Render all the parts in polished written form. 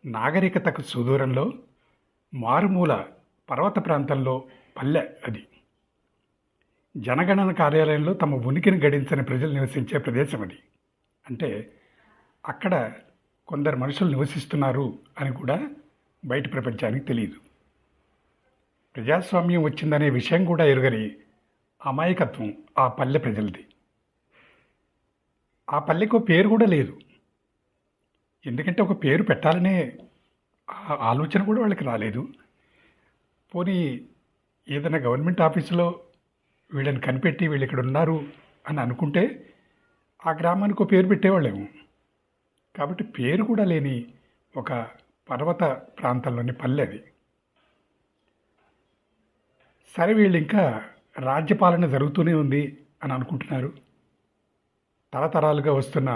నాగరికతకు సుదూరంలో మారుమూల పర్వత ప్రాంతంలో పల్లె అది. జనగణన కార్యాలయంలో తమ ఉనికిని గడించని ప్రజలు నివసించే ప్రదేశం అది. అంటే అక్కడ కొందరు మనుషులు నివసిస్తున్నారు అని కూడా బయట ప్రపంచానికి తెలియదు. ప్రజాస్వామ్యం వచ్చిందనే విషయం కూడా ఎరుగని అమాయకత్వం ఆ పల్లె ప్రజలది. ఆ పల్లెకు పేరు కూడా లేదు. ఎందుకంటే ఒక పేరు పెట్టాలనే ఆలోచన కూడా వాళ్ళకి రాలేదు. పోనీ ఏదైనా గవర్నమెంట్ ఆఫీసులో వీళ్ళని కనిపెట్టి వీళ్ళు ఇక్కడ ఉన్నారు అని అనుకుంటే ఆ గ్రామానికి ఒక పేరు పెట్టేవాళ్ళేమో. కాబట్టి పేరు కూడా లేని ఒక పర్వత ప్రాంతంలోని పల్లె అది. సరే, వీళ్ళు ఇంకా రాజ్యపాలన జరుగుతూనే ఉంది అని అనుకుంటున్నారు. తరతరాలుగా వస్తున్న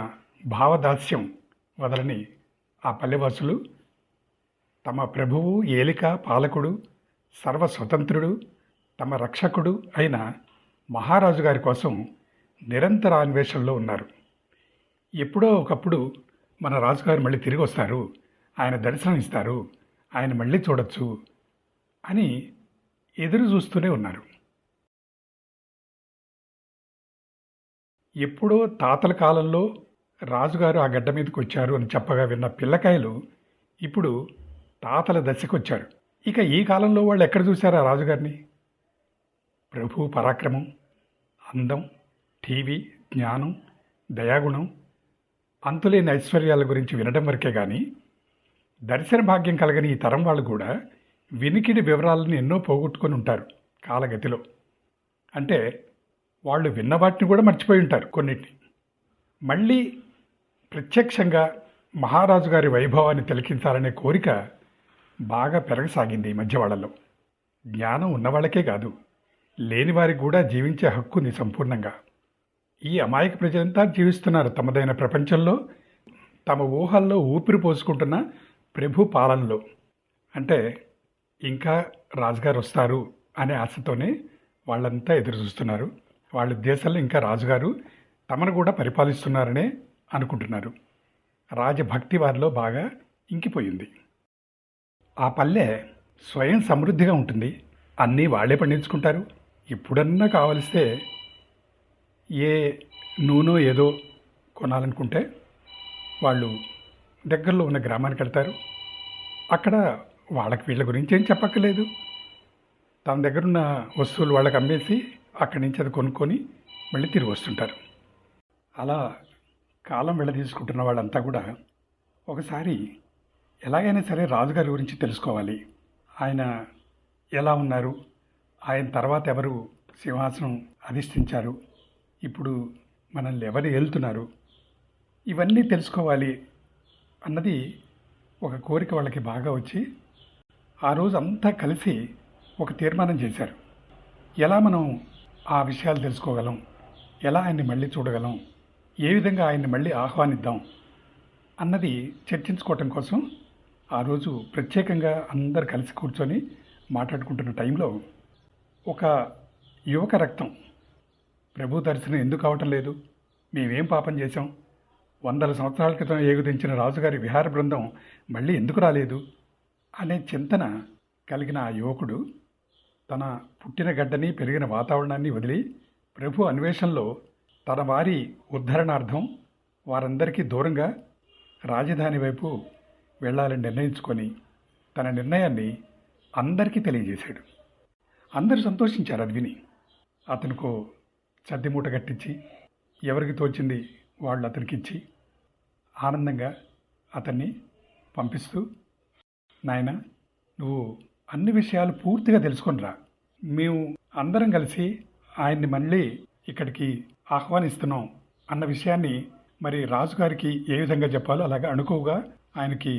భావదాస్యం వదలని ఆ పల్లెవాసులు తమ ప్రభువు, ఏలిక, పాలకుడు, సర్వస్వతంత్రుడు, తమ రక్షకుడు అయిన మహారాజు గారి కోసం నిరంతర అన్వేషణలో ఉన్నారు. ఎప్పుడో ఒకప్పుడు మన రాజుగారు మళ్ళీ తిరిగి వస్తారు, ఆయన దర్శనం ఇస్తారు, ఆయన మళ్ళీ చూడొచ్చు అని ఎదురు చూస్తూనే ఉన్నారు. ఎప్పుడో తాతల కాలంలో రాజుగారు ఆ గడ్డ మీదకి వచ్చారు అని చెప్పగా విన్న పిల్లకాయలు ఇప్పుడు తాతల దశకు వచ్చారు. ఇక ఈ కాలంలో వాళ్ళు ఎక్కడ చూశారు ఆ రాజుగారిని? ప్రభు పరాక్రమం, అందం, టీవీ, జ్ఞానం, దయాగుణం, అంతులేని ఐశ్వర్యాల గురించి వినడం వరకే కానీ దర్శన భాగ్యం కలగని ఈ తరం వాళ్ళు కూడా వినికిడి వివరాలను ఎన్నో పోగొట్టుకొని ఉంటారు కాలగతిలో. అంటే వాళ్ళు విన్న వాటిని కూడా మర్చిపోయి ఉంటారు కొన్నిటిని. మళ్ళీ ప్రత్యక్షంగా మహారాజు గారి వైభవాన్ని తిలకించాలనే కోరిక బాగా పెరగసాగింది ఈ మధ్య వాళ్ళలో. జ్ఞానం ఉన్నవాళ్ళకే కాదు, లేని వారికి కూడా జీవించే హక్కు ఉంది సంపూర్ణంగా. ఈ అమాయక ప్రజలంతా జీవిస్తున్నారు తమదైన ప్రపంచంలో, తమ ఊహల్లో ఊపిరి పోసుకుంటున్న ప్రభు పాలనలో. అంటే ఇంకా రాజుగారు వస్తారు అనే ఆశతోనే వాళ్ళంతా ఎదురు చూస్తున్నారు. వాళ్ళ దేశంలో ఇంకా రాజుగారు తమను కూడా పరిపాలిస్తున్నారనే అనుకుంటున్నారు. రాజభక్తి వారిలో బాగా ఇంకిపోయింది. ఆ పల్లె స్వయం సమృద్ధిగా ఉంటుంది. అన్నీ వాళ్ళే పండించుకుంటారు. ఎప్పుడన్నా కావలిస్తే ఏ నూనె ఏదో కొనాలనుకుంటే వాళ్ళు దగ్గరలో ఉన్న గ్రామానికి వెళ్తారు. అక్కడ వాళ్ళకి వీళ్ళ గురించి ఏం చెప్పక్కర్లేదు. తన దగ్గరున్న వస్తువులు వాళ్ళకి అమ్మేసి అక్కడి నుంచి అది కొనుక్కొని మళ్ళీ తిరిగి వస్తుంటారు. అలా కాలం తీసుకుంటున్న వాళ్ళంతా కూడా ఒకసారి ఎలాగైనా సరే రాజుగారి గురించి తెలుసుకోవాలి. ఆయన ఎలా ఉన్నారు, ఆయన తర్వాత ఎవరు సింహాసనం అధిష్ఠించారు, ఇప్పుడు మనల్ని ఎవరు ఏలుతున్నారు, ఇవన్నీ తెలుసుకోవాలి అన్నది ఒక కోరిక వాళ్ళకి బాగా వచ్చి ఆ రోజు అంతా కలిసి ఒక తీర్మానం చేశారు. ఎలా మనం ఆ విషయాలు తెలుసుకోగలం, ఎలా ఆయన్ని మళ్ళీ చూడగలం, ఏ విధంగా ఆయన్ని మళ్ళీ ఆహ్వానిద్దాం అన్నది చర్చించుకోవటం కోసం ఆ రోజు ప్రత్యేకంగా అందరు కలిసి కూర్చొని మాట్లాడుకుంటున్న టైంలో ఒక యువక రక్తం, ప్రభు దర్శనం ఎందుకు అవటం లేదు, మేమేం పాపం చేశాం, 100 సంవత్సరాల క్రితం ఏగుదించిన రాజుగారి విహార బృందం మళ్ళీ ఎందుకు రాలేదు అనే చింతన కలిగిన ఆ యువకుడు తన పుట్టిన గడ్డని, పెరిగిన వాతావరణాన్ని వదిలి ప్రభు అన్వేషణలో తన వారి ఉద్ధరణార్థం వారందరికీ దూరంగా రాజధాని వైపు వెళ్ళాలని నిర్ణయించుకొని తన నిర్ణయాన్ని అందరికీ తెలియజేశాడు. అందరూ సంతోషించారు అది విని. అతనికో సద్దిమూట కట్టించి ఎవరికి తోచింది వాళ్ళు అతనికి ఇచ్చి ఆనందంగా అతన్ని పంపిస్తూ, నాయన నువ్వు అన్ని విషయాలు పూర్తిగా తెలుసుకొనిరా, మేము అందరం కలిసి ఆయన్ని మళ్ళీ ఇక్కడికి ఆహ్వానిస్తున్నాం అన్న విషయాన్ని మరి రాజుగారికి ఏ విధంగా చెప్పాలో అలాగా అణుకువగా ఆయనకి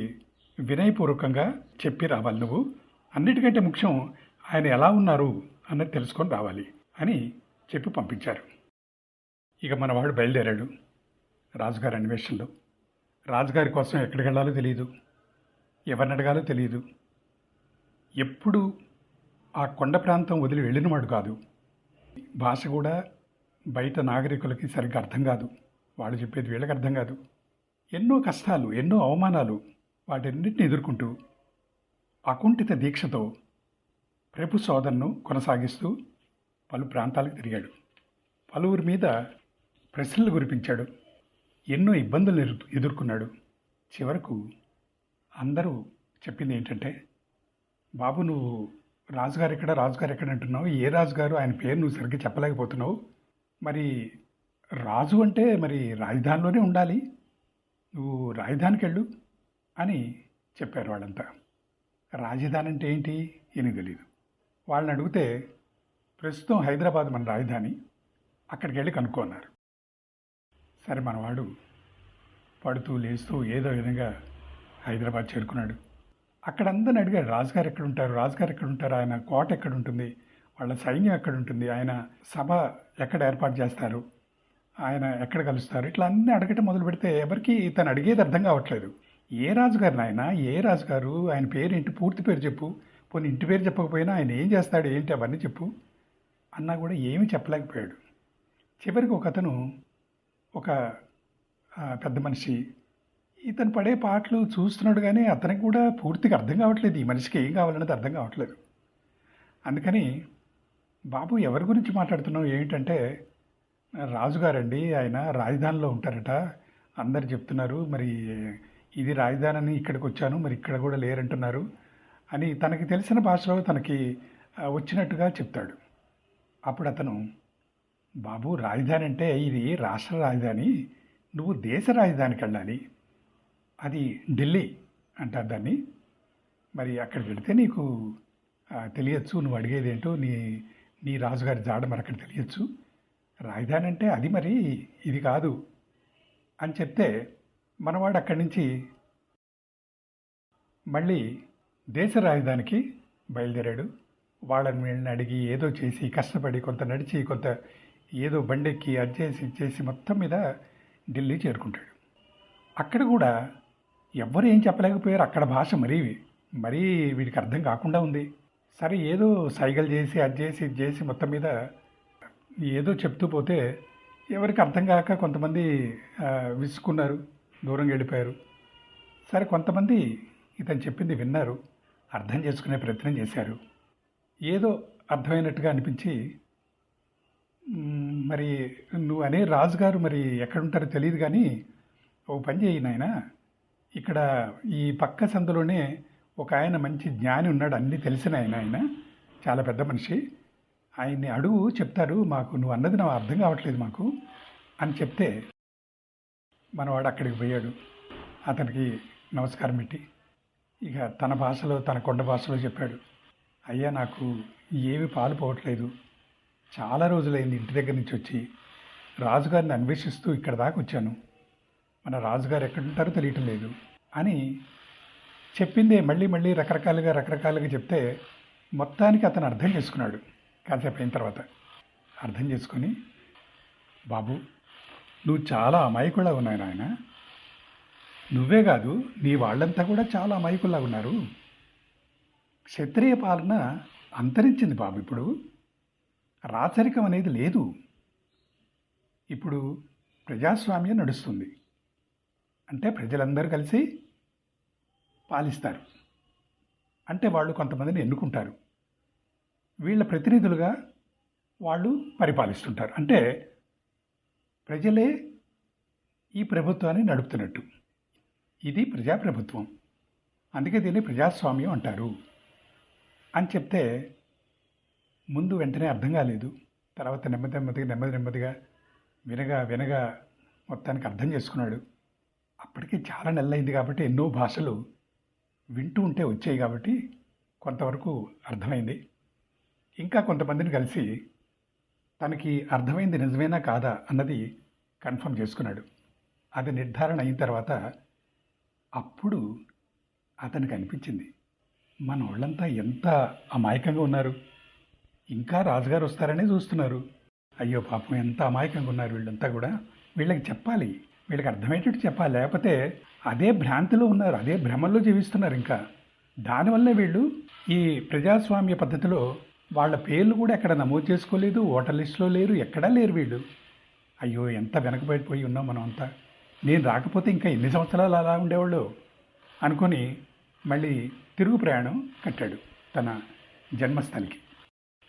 వినయపూర్వకంగా చెప్పి రావాలి. నువ్వు అన్నిటికంటే ముఖ్యం ఆయన ఎలా ఉన్నారు అన్నది తెలుసుకొని రావాలి అని చెప్పి పంపించారు. ఇక మనవాడు బయలుదేరాడు రాజుగారి అన్వేషణలో. రాజుగారి కోసం ఎక్కడికి వెళ్ళాలో తెలియదు, ఎవరిని అడగాలో తెలియదు. ఎప్పుడు ఆ కొండ ప్రాంతం వదిలి వెళ్ళినవాడు కాదు. భాష కూడా బయట నాగరికులకి సరిగ్గా అర్థం కాదు, వాళ్ళు చెప్పేది వీళ్ళకి అర్థం కాదు. ఎన్నో కష్టాలు, ఎన్నో అవమానాలు వాటన్నిటిని ఎదుర్కొంటూ అకుంఠిత దీక్షతో ప్రభు శోధనను కొనసాగిస్తూ పలు ప్రాంతాలకు తిరిగాడు. పలువురి మీద ప్రశ్నలు కురిపించాడు. ఎన్నో ఇబ్బందులు ఎదుర్కొన్నాడు. చివరకు అందరూ చెప్పింది ఏంటంటే, బాబు నువ్వు రాజుగారు ఎక్కడ అంటున్నావు, ఏ రాజుగారు, ఆయన పేరు నువ్వు సరిగ్గా చెప్పలేకపోతున్నావు, మరి రాజు అంటే మరి రాజధానిలోనే ఉండాలి, నువ్వు రాజధానికి వెళ్ళు అని చెప్పారు వాళ్ళంతా. రాజధాని అంటే ఏంటి అని తెలియదు. వాళ్ళని అడిగితే ప్రస్తుతం హైదరాబాద్ మన రాజధాని, అక్కడికి వెళ్ళి కనుక్కున్నారు. సరే మనవాడు పడుతూ లేస్తూ ఏదో విధంగా హైదరాబాద్ చేరుకున్నాడు. అక్కడ అందరిని అడిగాడు, రాజుగారు ఎక్కడుంటారు, ఆయన కోట ఎక్కడుంటుంది, వాళ్ళ సైన్యం ఎక్కడుంటుంది, ఆయన సభ ఎక్కడ ఏర్పాటు చేస్తారు, ఆయన ఎక్కడ కలుస్తారు, ఇట్లా అన్నీ అడగటం మొదలు పెడితే ఎవరికి తను అడిగేది అర్థం కావట్లేదు. ఏ రాజుగారు నాయన, ఏ రాజుగారు, ఆయన పేరేంటి, పూర్తి పేరు చెప్పు, పోనీ ఇంటి పేరు చెప్పకపోయినా ఆయన ఏం చేస్తాడు ఏంటి అవన్నీ చెప్పు అన్నా కూడా ఏమీ చెప్పలేకపోయాడు. చివరికి ఒకతను, ఒక పెద్ద మనిషి, ఇతను పడే పాటలు చూస్తున్నాడు కానీ అతనికి కూడా పూర్తిగా అర్థం కావట్లేదు, ఈ మనిషికి ఏం కావాలనేది అర్థం కావట్లేదు. అందుకని బాబు ఎవరి గురించి మాట్లాడుతున్నావు ఏంటంటే, రాజుగారండి, ఆయన రాజధానిలో ఉంటారట, అందరు చెప్తున్నారు, మరి ఇది రాజధాని అని ఇక్కడికి వచ్చాను, మరి ఇక్కడ కూడా లేరంటున్నారు అని తనకి తెలిసిన భాషలో తనకి వచ్చినట్టుగా చెప్తాడు. అప్పుడు అతను, బాబు రాజధాని అంటే ఇది రాష్ట్ర రాజధాని, నువ్వు దేశ రాజధానికి వెళ్ళాలి, అది ఢిల్లీ అంటారు దాన్ని, మరి అక్కడికి వెళితే నీకు తెలియచ్చు, నువ్వు అడిగేది ఏంటో, నీ రాజుగారి జాడ మరి అక్కడ తెలియచ్చు, రాజధాని అంటే అది మరి ఇది కాదు అని చెప్తే మనవాడు అక్కడి నుంచి మళ్ళీ దేశ రాజధానికి బయలుదేరాడు. వాళ్ళని వీళ్ళని అడిగి ఏదో చేసి కష్టపడి కొంత నడిచి కొంత ఏదో బండెక్కి అది చేసి మొత్తం మీద ఢిల్లీ చేరుకుంటాడు. అక్కడ కూడా ఎవ్వరు ఏం చెప్పలేకపోయారు, అక్కడ భాష మరీ వీడికి అర్థం కాకుండా ఉంది. సరే ఏదో సైగలు చేసి అది చేసి మొత్తం మీద ఏదో చెప్తూ పోతే ఎవరికి అర్థం కాక కొంతమంది విసుక్కున్నారు, దూరంగా వెళ్ళిపోయారు. సరే కొంతమంది ఇతను చెప్పింది విన్నారు, అర్థం చేసుకునే ప్రయత్నం చేశారు. ఏదో అర్థమైనట్టుగా అనిపించి, మరి నువ్వు అనే రాజుగారు మరి ఎక్కడుంటారో తెలియదు కానీ ఓ పని చేయి నాయన, ఇక్కడ ఈ పక్క సందులోనే ఒక ఆయన మంచి జ్ఞాని ఉన్నాడు, అన్నీ తెలిసిన ఆయన చాలా పెద్ద మనిషి, ఆయన్ని అడుగు చెప్తారు, మాకు నువ్వు అన్నది నాకు అర్థం కావట్లేదు మాకు అని చెప్తే మనవాడు అక్కడికి పోయాడు. అతనికి నమస్కారం పెట్టి ఇక తన భాషలో, తన కొండ భాషలో చెప్పాడు, అయ్యా నాకు ఏమి పాలు పోవట్లేదు, చాలా రోజులైంది ఇంటి దగ్గర నుంచి వచ్చి రాజుగారిని అన్వేషిస్తూ ఇక్కడ దాకా వచ్చాను, మన రాజుగారు ఎక్కడుంటారో తెలియటం లేదు అని చెప్పిందే మళ్ళీ రకరకాలుగా చెప్తే మొత్తానికి అతను అర్థం చేసుకున్నాడు. కాసేపు అయిన తర్వాత అర్థం చేసుకొని, బాబు నువ్వు చాలా అమాయకుల్లా ఉన్నావు నాయన, నువ్వే కాదు నీ వాళ్ళంతా కూడా చాలా అమాయకుల్లా ఉన్నారు, క్షత్రియ పాలన అంతరించింది బాబు, ఇప్పుడు రాచరికం అనేది లేదు, ఇప్పుడు ప్రజాస్వామ్యం నడుస్తుంది, అంటే ప్రజలందరూ కలిసి పాలిస్తారు, అంటే వాళ్ళు కొంతమందిని ఎన్నుకుంటారు, వీళ్ళ ప్రతినిధులుగా వాళ్ళు పరిపాలిస్తుంటారు, అంటే ప్రజలే ఈ ప్రభుత్వాన్ని నడుపుతున్నట్టు, ఇది ప్రజాప్రభుత్వం, అందుకే దీన్ని ప్రజాస్వామ్యం అంటారు అని చెప్తే ముందు వెంటనే అర్థం కాలేదు, తర్వాత నెమ్మదిగా వినగా మొత్తానికి అర్థం చేసుకున్నాడు. అప్పటికి చాలా నెలలైంది కాబట్టి ఎన్నో భాషలు వింటూ ఉంటే వచ్చాయి కాబట్టి కొంతవరకు అర్థమైంది. ఇంకా కొంతమందిని కలిసి తనకి అర్థమైంది నిజమేనా కాదా అన్నది కన్ఫర్మ్ చేసుకున్నాడు. అది నిర్ధారణ అయిన తర్వాత అప్పుడు అతనికి అనిపించింది, మన వాళ్ళంతా ఎంత అమాయకంగా ఉన్నారు, ఇంకా రాజుగారు వస్తారనే చూస్తున్నారు, అయ్యో పాపం ఎంత అమాయకంగా ఉన్నారు వీళ్ళంతా కూడా, వీళ్ళకి చెప్పాలి, వీళ్ళకి అర్థమయ్యేటట్టు చెప్పాలి, లేకపోతే అదే భ్రాంతిలో ఉన్నారు, అదే భ్రమల్లో జీవిస్తున్నారు, ఇంకా దానివల్లే వీళ్ళు ఈ ప్రజాస్వామ్య పద్ధతిలో వాళ్ళ పేర్లు కూడా ఎక్కడ నమోదు చేసుకోలేదు, ఓటర్ లిస్టులో లేరు, ఎక్కడా లేరు వీళ్ళు, అయ్యో ఎంత వెనకబడిపోయి ఉన్నాం మనం అంతా, నేను రాకపోతే ఇంకా ఎన్ని సంవత్సరాలు అలా ఉండేవాళ్ళు అనుకొని మళ్ళీ తిరుగు ప్రయాణం కట్టాడు తన జన్మస్థలికి.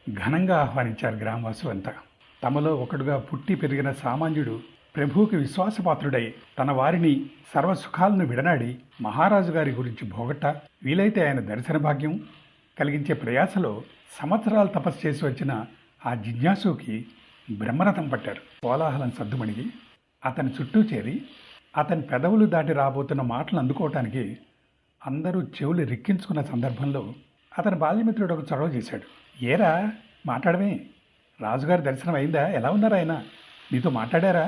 ఘనంగా ఆహ్వానించారు గ్రామవాసులు అంతా. తమలో ఒకడుగా పుట్టి పెరిగిన సామాన్యుడు ప్రభువుకి విశ్వాసపాత్రుడై తన వారిని సర్వసుఖాలను విడనాడి మహారాజు గారి గురించి భోగట్ట, వీలైతే ఆయన దర్శన భాగ్యం కలిగించే ప్రయాసలో సంవత్సరాలు తపస్సు చేసి వచ్చిన ఆ జిజ్ఞాసుకి బ్రహ్మరథం పట్టారు. కోలాహలం సద్దుమణిగి అతని చుట్టూ చేరి అతని పెదవులు దాటి రాబోతున్న మాటలు అందుకోవటానికి అందరూ చెవులు రిక్కించుకున్న సందర్భంలో అతని బాల్యమిత్రుడు ఒక చొరవ చేశాడు. ఏరా మాట్లాడమే, రాజుగారి దర్శనం అయిందా? ఎలా ఉన్నారు ఆయన? నీతో మాట్లాడారా?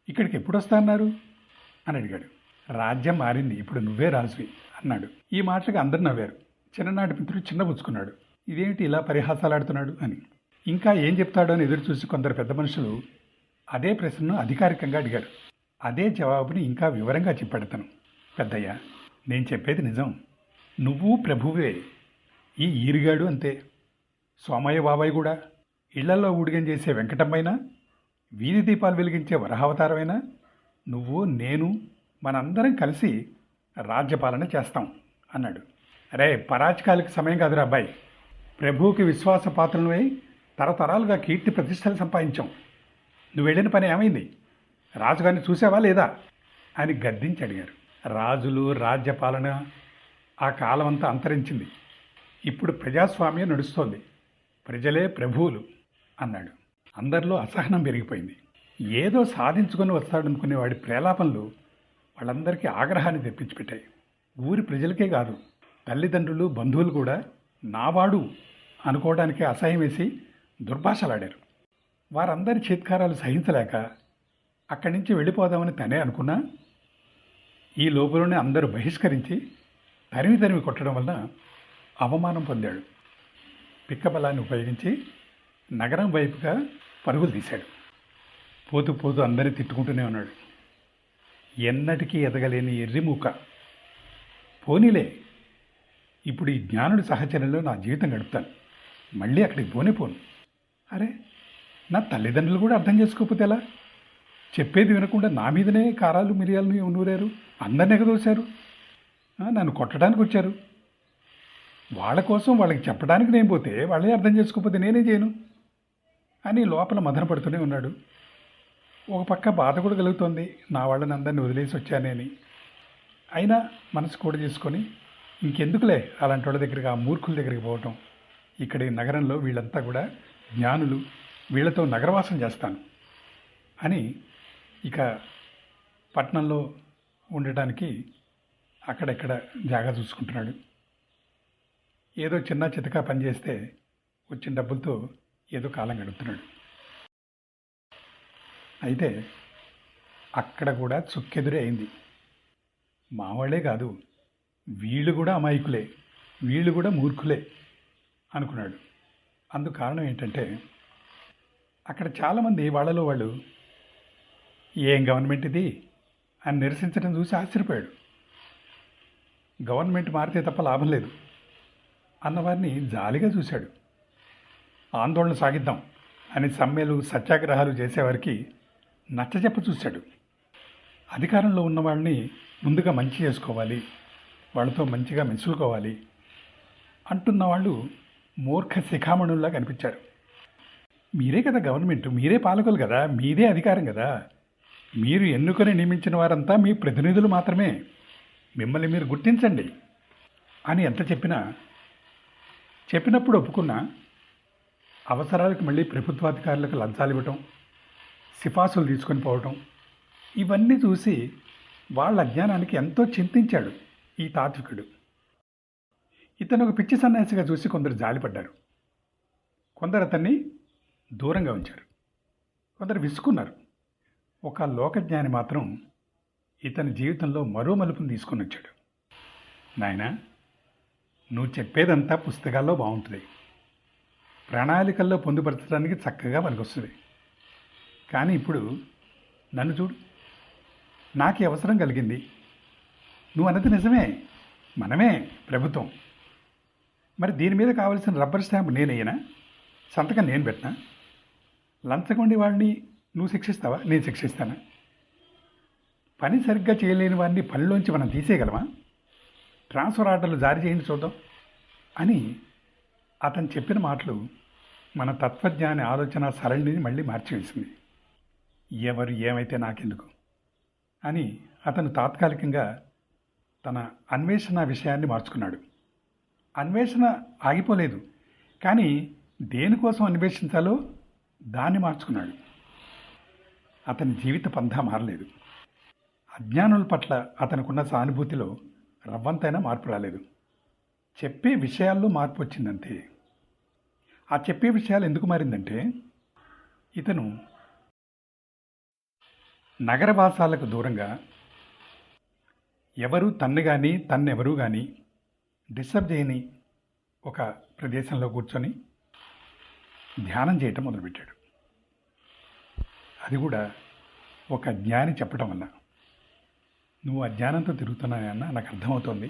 ఇక్కడికి ఎప్పుడు వస్తా అన్నారు అని అడిగాడు. రాజ్యం మారింది, ఇప్పుడు నువ్వే రాజువి అన్నాడు. ఈ మాటలకు అందరు నవ్వారు. చిన్ననాటి మిత్రుడు చిన్నపుచ్చుకున్నాడు. ఇదేమిటి ఇలా పరిహాసాలాడుతున్నాడు అని. ఇంకా ఏం చెప్తాడో అని ఎదురు చూసి కొందరు పెద్ద మనుషులు అదే ప్రశ్నను అధికారికంగా అడిగారు. అదే జవాబుని ఇంకా వివరంగా చెప్పాడతను. పెద్దయ్య, నేను చెప్పేది నిజం. నువ్వు ప్రభువే. ఈ ఈరిగాడు అంతే. సోమయ్య బాబాయ్ కూడా, ఇళ్లలో ఊడిగం చేసే వెంకటమ్మైనా, వీధి దీపాలు వెలిగించే వరహావతారమైనా, నువ్వు నేను మనందరం కలిసి రాజ్యపాలన చేస్తాం అన్నాడు. అరే, పరాచకాలకి సమయం కాదురా అబ్బాయి. ప్రభువుకి విశ్వాసపాత్రలమై తరతరాలుగా కీర్తి ప్రతిష్టలు సంపాదించాం. నువ్వు వెళ్ళిన పని ఏమైంది? రాజుగారిని చూసావా లేదా అని గద్దించి అడిగారు. రాజులు, రాజ్యపాలన ఆ కాలమంతా అంతరించింది. ఇప్పుడు ప్రజాస్వామ్యం నడుస్తోంది. ప్రజలే ప్రభువులు అన్నాడు. అందరిలో అసహనం పెరిగిపోయింది. ఏదో సాధించుకొని వస్తాడనుకునే వాడి ప్రేలాపనలు వాళ్ళందరికీ ఆగ్రహాన్ని తెప్పించిపెట్టాయి. ఊరి ప్రజలకే కాదు, తల్లిదండ్రులు, బంధువులు కూడా నావాడు అనుకోవడానికే అసహ్యం వేసి దుర్భాషలాడారు. వారందరి చేత్కారాలు సహించలేక అక్కడి నుంచి వెళ్ళిపోదామని తనే అనుకున్నా ఈ లోపలనే అందరూ బహిష్కరించి తరిమి కొట్టడం వల్ల అవమానం పొందాడు. పిక్కబలాన్ని ఉపయోగించి నగరం వైపుగా పరుగులు తీశాడు. పోతూ పోతూ అందరినీ తిట్టుకుంటూనే ఉన్నాడు. ఎన్నటికీ ఎదగలేని ఎర్రిమూక. పోనీలే, ఇప్పుడు ఈ జ్ఞానుడి సహచర్యంలో నా జీవితం గడుపుతాను. మళ్ళీ అక్కడికి పోను. అరే, నా తల్లిదండ్రులు కూడా అర్థం చేసుకోకపోతే ఎలా? చెప్పేది వినకుండా నా మీదనే కారాలు మిరియాలను నూరారు, అందరిని ఎగదోశారు, నన్ను కొట్టడానికి వచ్చారు. వాళ్ళ కోసం వాళ్ళకి చెప్పడానికి నేను పోతే వాళ్ళే అర్థం చేసుకోకపోతే నేనే చేయను అని లోపల మదన పడుతూనే ఉన్నాడు. ఒక పక్క బాధ కూడా కలుగుతోంది, నా వాళ్ళని అందరినీ వదిలేసి వచ్చానేని. అయినా మనసు కూడా చేసుకొని ఇంకెందుకులే అలాంటి వాళ్ళ దగ్గరికి, ఆ మూర్ఖుల దగ్గరికి పోవటం. ఇక్కడ ఈ నగరంలో వీళ్ళంతా కూడా జ్ఞానులు, వీళ్ళతో నగరవాసం చేస్తాను అని ఇక పట్టణంలో ఉండటానికి అక్కడెక్కడ జాగా చూసుకుంటున్నాడు. ఏదో చిన్న చితకా పనిచేస్తే వచ్చిన డబ్బులతో ఏదో కాలం గడుపుతున్నాడు. అయితే అక్కడ కూడా చుక్కెదురే అయింది. మావాళ్లే కాదు, వీళ్ళు కూడా అమాయకులే, వీళ్ళు కూడా మూర్ఖులే అనుకున్నాడు. అందుకు కారణం ఏంటంటే అక్కడ చాలామంది వాళ్ళలో వాళ్ళు ఏం గవర్నమెంట్ ఇది అని నిరసించడం చూసి ఆశ్చర్యపోయాడు. గవర్నమెంట్ మారితే తప్ప లాభం లేదు అన్నవారిని జాలిగా చూశాడు. ఆందోళన సాగిద్దాం అని సమ్మెలు, సత్యాగ్రహాలు చేసేవారికి నచ్చజెప్ప చూశాడు. అధికారంలో ఉన్న వాళ్ళని ముందుగా మంచి చేసుకోవాలి, వాళ్ళతో మంచిగా మెచ్చుకోవాలి అంటున్న వాళ్ళు మూర్ఖ శిఖామణుల్లా కనిపించారు. మీరే కదా గవర్నమెంట్, మీరే పాలకులు కదా, మీదే అధికారం కదా, మీరు ఎన్నుకొని నియమించిన వారంతా మీ ప్రతినిధులు మాత్రమే, మిమ్మల్ని మీరు గుర్తించండి అని ఎంత చెప్పినప్పుడు ఒప్పుకున్నా అవసరాలకు మళ్ళీ ప్రభుత్వాధికారులకు లంచాలు ఇవ్వటం, సిఫార్సులు తీసుకొని పోవటం, ఇవన్నీ చూసి వాళ్ళ అజ్ఞానానికి ఎంతో చింతించాడు ఈ తాత్వికుడు. ఇతను ఒక పిచ్చి సన్యాసిగా చూసి కొందరు జాలిపడ్డారు. కొందరు అతన్ని దూరంగా ఉంచారు, కొందరు విసుకున్నారు. ఒక లోకజ్ఞాని మాత్రం ఇతని జీవితంలో మరో మలుపును తీసుకొని వచ్చాడు. నాయనా, నువ్వు చెప్పేదంతా పుస్తకాల్లో బాగుంటుంది, ప్రణాళికల్లో పొందుపరచడానికి చక్కగా పనికొస్తుంది. కానీ ఇప్పుడు నన్ను చూడు, నాకు అవసరం కలిగింది. నువ్వు అన్నది నిజమే, మనమే ప్రభుత్వం. మరి దీని మీద కావాల్సిన రబ్బర్ స్టాంప్ నేనయ్యనా, సంతకం నేను పెట్టినా? లంచగొండి వాడిని నువ్వు శిక్షిస్తావా, నేను శిక్షిస్తానా? పని సరిగ్గా చేయలేని వాడిని పనిలోంచి మనం తీసేయగలమా? ట్రాన్స్ఫర్ ఆర్డర్లు జారీ చేయండి చూద్దాం అని అతను చెప్పిన మాటలు మన తత్వజ్ఞాని ఆలోచన సరళిని మళ్ళీ మార్చివేసింది. ఎవరు ఏమైతే నాకెందుకు అని అతను తాత్కాలికంగా తన అన్వేషణ విషయాన్ని మార్చుకున్నాడు. అన్వేషణ ఆగిపోలేదు, కానీ దేనికోసం అన్వేషించాలో దాన్ని మార్చుకున్నాడు. అతని జీవిత పంథా మారలేదు. అజ్ఞానుల పట్ల అతనుకున్న సానుభూతిలో రవ్వంతైనా మార్పు రాలేదు. చెప్పే విషయాల్లో మార్పు వచ్చిందంతే. ఆ చెప్పే విషయాలు ఎందుకు మారిందంటే, ఇతను నగరవాసాలకు దూరంగా ఎవరు తన్ను కానీ తన్నెవరూ కానీ డిస్టర్బ్ చేయని ఒక ప్రదేశంలో కూర్చొని ధ్యానం చేయటం మొదలుపెట్టాడు. అది కూడా ఒక జ్ఞాని చెప్పటం వల్ల. నువ్వు అజ్ఞానంతో తిరుగుతున్నాయన్న నాకు అర్థమవుతోంది.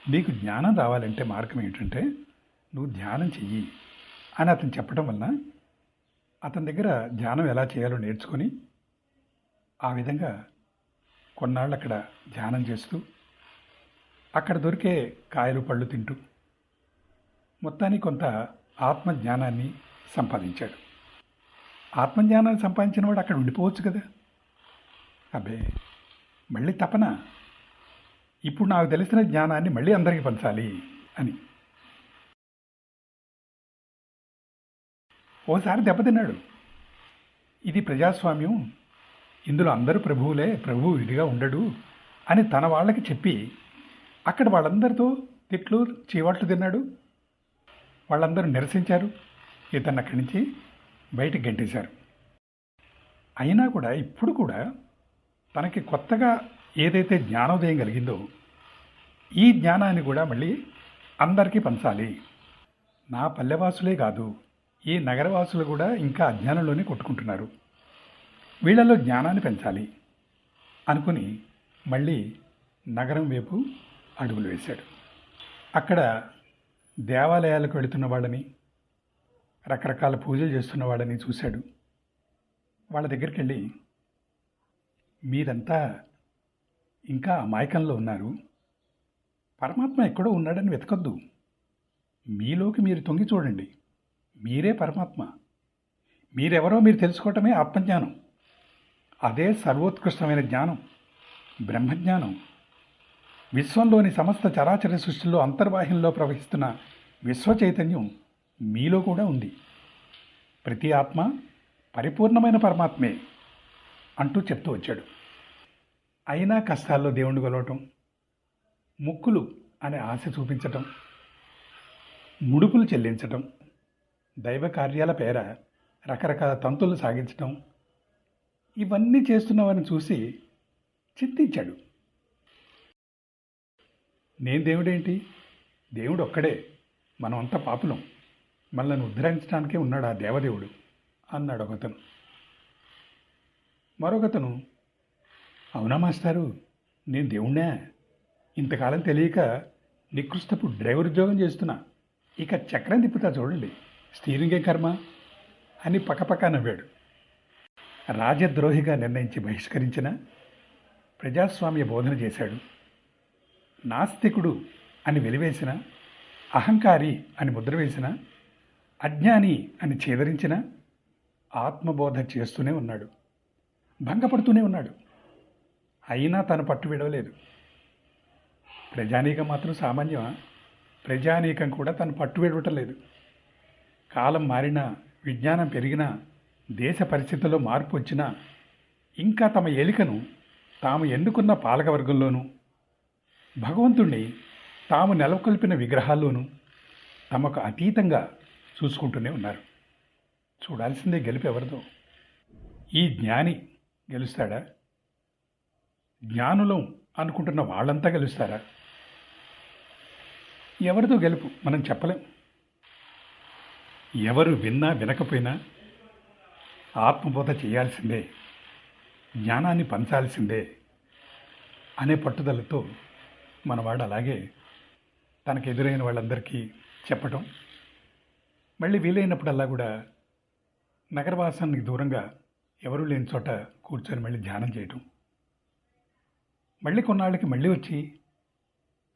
నీకు జ్ఞానం రావాలంటే మార్గం ఏంటంటే నువ్వు ధ్యానం చెయ్యి అని అతను చెప్పడం వల్ల అతని దగ్గర ధ్యానం ఎలా చేయాలో నేర్చుకొని ఆ విధంగా కొన్నాళ్ళు అక్కడ ధ్యానం చేస్తూ అక్కడ దొరికే కాయలు పళ్ళు తింటూ మొత్తానికి కొంత ఆత్మజ్ఞానాన్ని సంపాదించాడు. ఆత్మజ్ఞానాన్ని సంపాదించిన వాడు అక్కడ ఉండిపోవచ్చు కదా. అబ్బే, మళ్ళీ తపన ఇప్పుడు నాకు తెలిసిన జ్ఞానాన్ని మళ్ళీ అందరికీ పంచాలి అని. ఓసారి దెబ్బతిన్నాడు. ఇది ప్రజాస్వామ్యం, ఇందులో అందరూ ప్రభువులే, ప్రభువు విడిగా ఉండడు అని తన వాళ్ళకి చెప్పి అక్కడ వాళ్ళందరితో తిట్లు చీవాట్లు తిన్నాడు. వాళ్ళందరూ నిరసించారు. ఇతన్ని అక్కడి నుంచి బయటికి గంటేశారు. అయినా కూడా ఇప్పుడు కూడా తనకి కొత్తగా ఏదైతే జ్ఞానోదయం కలిగిందో ఈ జ్ఞానాన్ని కూడా మళ్ళీ అందరికీ పంచాలి. నా పల్లెవాసులే కాదు, ఈ నగరవాసులు కూడా ఇంకా అజ్ఞానంలోనే కొట్టుకుంటున్నారు, వీళ్ళలో జ్ఞానాన్ని పెంచాలి అనుకుని మళ్ళీ నగరం వైపు అడుగులు వేశాడు. అక్కడ దేవాలయాలకు వెళుతున్న వాళ్ళని, రకరకాల పూజలు చేస్తున్న వాళ్ళని చూశాడు. వాళ్ళ దగ్గరికి వెళ్ళి, మీరంతా ఇంకా అమాయకంలో ఉన్నారు, పరమాత్మ ఎక్కడో ఉన్నాడని వెతకొద్దు, మీలోకి మీరు తొంగి చూడండి, మీరే పరమాత్మ, మీరెవరో మీరు తెలుసుకోవటమే ఆత్మజ్ఞానం, అదే సర్వోత్కృష్టమైన జ్ఞానం, బ్రహ్మజ్ఞానం. విశ్వంలోని సమస్త చరాచర సృష్టిలో అంతర్వాహ్యంలో ప్రవహిస్తున్న విశ్వ చైతన్యం మీలో కూడా ఉంది. ప్రతి ఆత్మ పరిపూర్ణమైన పరమాత్మే అంటూ చెప్తూ వచ్చాడు. అయినా కష్టాల్లో దేవుణ్ణి కొలవటం, ముక్కులు అనే ఆశ చూపించటం, ముడుపులు చెల్లించటం, దైవ కార్యాల పేర రకరకాల తంతులు సాగించటం, ఇవన్నీ చేస్తున్నవారిని చూసి చింతించాడు. నేను దేవుడేంటి, దేవుడు ఒక్కడే, మనమంతా పాపులం, మనల్ని ఉద్ధరించడానికే ఉన్నాడు ఆ దేవదేవుడు అన్నాడు ఒకతను. మరొకతను, అవునా మాస్టారు, నేను దేవుణ్ణే, ఇంతకాలం తెలియక నికృష్టపు డ్రైవర్ ఉద్యోగం చేస్తున్నా, ఇక చక్రం తిప్పుతా చూడండి, స్టీరింగే కర్మ అని పక్కపక్క నవ్వాడు. రాజద్రోహిగా నిర్ణయించి బహిష్కరించిన, ప్రజాస్వామ్య బోధన చేశాడు, నాస్తికుడు అని వెలివేసిన, అహంకారి అని ముద్ర వేసిన, అజ్ఞాని అని ఛేదరించిన, ఆత్మబోధ చేస్తూనే ఉన్నాడు, భంగపడుతూనే ఉన్నాడు. అయినా తను పట్టు విడవలేదు. ప్రజానీకం మాత్రం సామాన్యమా? ప్రజానీకం కూడా తను పట్టు విడవటం లేదు. కాలం మారినా, విజ్ఞానం పెరిగినా, దేశ పరిస్థితుల్లో మార్పు వచ్చినా ఇంకా తమ ఏలికను తాము ఎన్నుకున్న పాలకవర్గంలోనూ, భగవంతుణ్ణి తాము నెలకొల్పిన విగ్రహాల్లోనూ తమకు అతీతంగా చూసుకుంటూనే ఉన్నారు. చూడాల్సిందే గెలుపు ఎవరిదో. ఈ జ్ఞాని గెలుస్తాడా? జ్ఞానులం అనుకుంటున్న వాళ్ళంతా గెలుస్తారా? ఎవరిదో గెలుపు మనం చెప్పలేం. ఎవరు విన్నా వినకపోయినా ఆత్మబోధ చేయాల్సిందే, జ్ఞానాన్ని పంచాల్సిందే అనే పట్టుదలతో మనవాడు అలాగే తనకు ఎదురైన వాళ్ళందరికీ చెప్పటం, మళ్ళీ వీలైనప్పుడల్లా కూడా నగరవాసానికి దూరంగా ఎవరూ లేని చోట కూర్చొని మళ్ళీ ధ్యానం చేయటం, మళ్ళీ కొన్నాళ్ళకి మళ్ళీ వచ్చి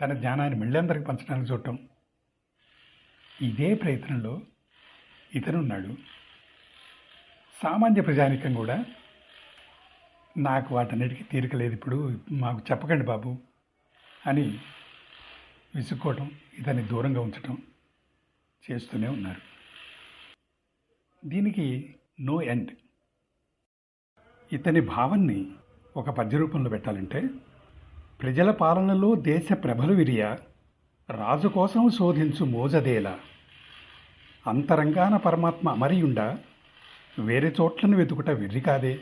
తన జ్ఞానాన్ని మళ్ళీ అందరికి పంచడానికి చూడటం. ఇదే ప్రయత్నంలో ఇతనున్నాడు. సామాన్య ప్రజానికం కూడా నాకు వాటన్నిటికీ తీరిక లేదు, ఇప్పుడు మాకు చెప్పకండి బాబు అని విసుక్కోవటం, ఇతన్ని దూరంగా ఉంచటం చేస్తూనే ఉన్నారు. దీనికి నో ఎండ్. ఇతని భావాన్ని ఒక పద్య రూపంలో పెట్టాలంటే, ప్రజల పాలనలో దేశ ప్రభలు విరియ రాజు కోసం శోధించు మోజదేల అంతరంగాన పరమాత్మ అమరియుండ వేరే చోట్లను వెతుకుట వెర్రి కాదే.